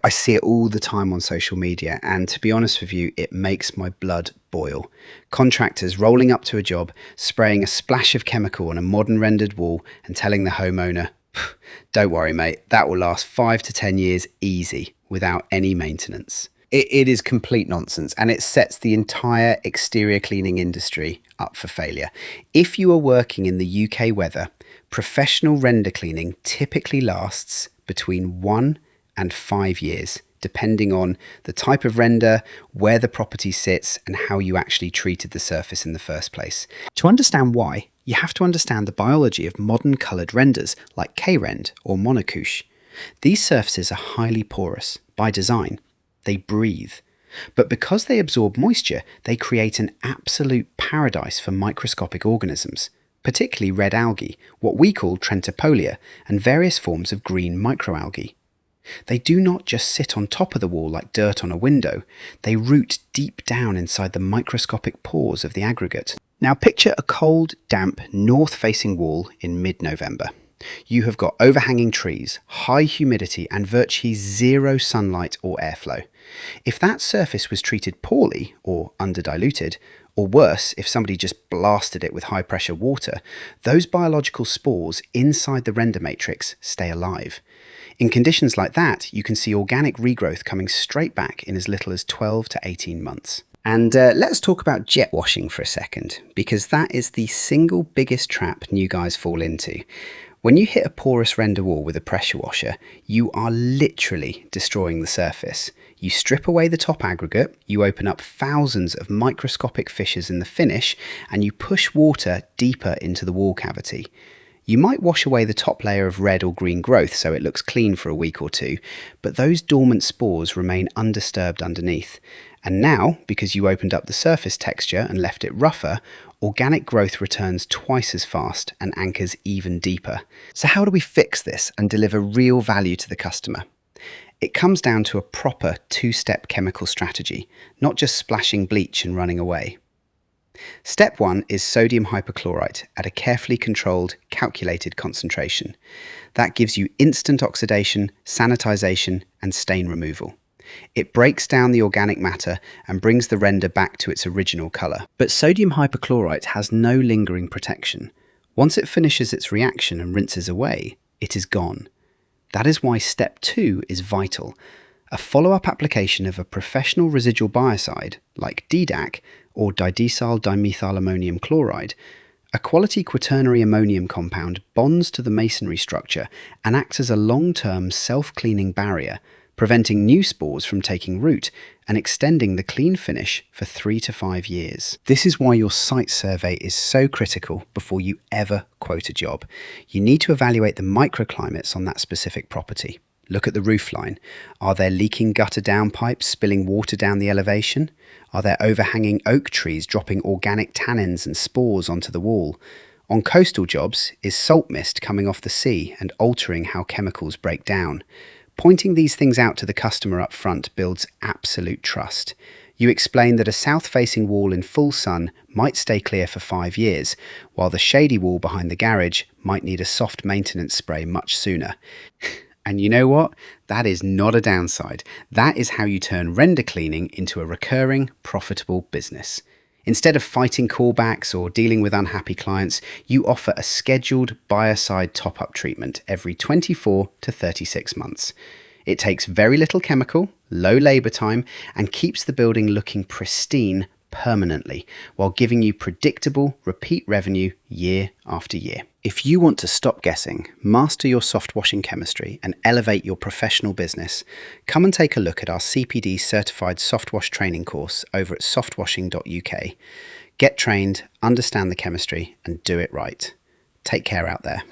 I see it all the time on social media, and to be honest with you, it makes my blood boil. Contractors rolling up to a job, spraying a splash of chemical on a modern rendered wall and telling the homeowner, don't worry mate, that will last 5 to 10 years easy without any maintenance. It is complete nonsense, and it sets the entire exterior cleaning industry up for failure. If you are working in the UK weather, professional render cleaning typically lasts between 1 and 5 years, depending on the type of render, where the property sits, and how you actually treated the surface in the first place. To understand why, you have to understand the biology of modern coloured renders like K-Rend or monocouche. These surfaces are highly porous by design. They breathe. But because they absorb moisture, they create an absolute paradise for microscopic organisms, particularly red algae, what we call Trentipolia, and various forms of green microalgae. They do not just sit on top of the wall like dirt on a window, they root deep down inside the microscopic pores of the aggregate. Now picture a cold, damp, north-facing wall in mid-November. You have got overhanging trees, high humidity, and virtually zero sunlight or airflow. If that surface was treated poorly or under-diluted, or worse, if somebody just blasted it with high-pressure water, those biological spores inside the render matrix stay alive. In conditions like that, you can see organic regrowth coming straight back in as little as 12 to 18 months. And let's talk about jet washing for a second, because that is the single biggest trap new guys fall into. When you hit a porous render wall with a pressure washer, you are literally destroying the surface. You strip away the top aggregate, you open up thousands of microscopic fissures in the finish, and you push water deeper into the wall cavity. You might wash away the top layer of red or green growth so it looks clean for a week or two, but those dormant spores remain undisturbed underneath. And now, because you opened up the surface texture and left it rougher, organic growth returns twice as fast and anchors even deeper. So how do we fix this and deliver real value to the customer? It comes down to a proper two-step chemical strategy, not just splashing bleach and running away. Step 1 is sodium hypochlorite at a carefully controlled, calculated concentration. That gives you instant oxidation, sanitization, and stain removal. It breaks down the organic matter and brings the render back to its original colour. But sodium hypochlorite has no lingering protection. Once it finishes its reaction and rinses away, it is gone. That is why step 2 is vital. A follow-up application of a professional residual biocide, like DDAC or didecyl dimethylammonium chloride, a quality quaternary ammonium compound bonds to the masonry structure and acts as a long-term self-cleaning barrier, preventing new spores from taking root and extending the clean finish for 3 to 5 years. This is why your site survey is so critical before you ever quote a job. You need to evaluate the microclimates on that specific property. Look at the roofline. Are there leaking gutter downpipes spilling water down the elevation? Are there overhanging oak trees dropping organic tannins and spores onto the wall? On coastal jobs, is salt mist coming off the sea and altering how chemicals break down? Pointing these things out to the customer up front builds absolute trust. You explain that a south-facing wall in full sun might stay clear for 5 years, while the shady wall behind the garage might need a soft maintenance spray much sooner. And you know what? That is not a downside. That is how you turn render cleaning into a recurring, profitable business. Instead of fighting callbacks or dealing with unhappy clients, you offer a scheduled biocide top-up treatment every 24 to 36 months. It takes very little chemical, low labour time, and keeps the building looking pristine permanently, while giving you predictable, repeat revenue year after year. If you want to stop guessing, master your soft washing chemistry, and elevate your professional business, come and take a look at our CPD certified soft wash training course over at softwashing.uk. Get trained, understand the chemistry, and do it right. Take care out there.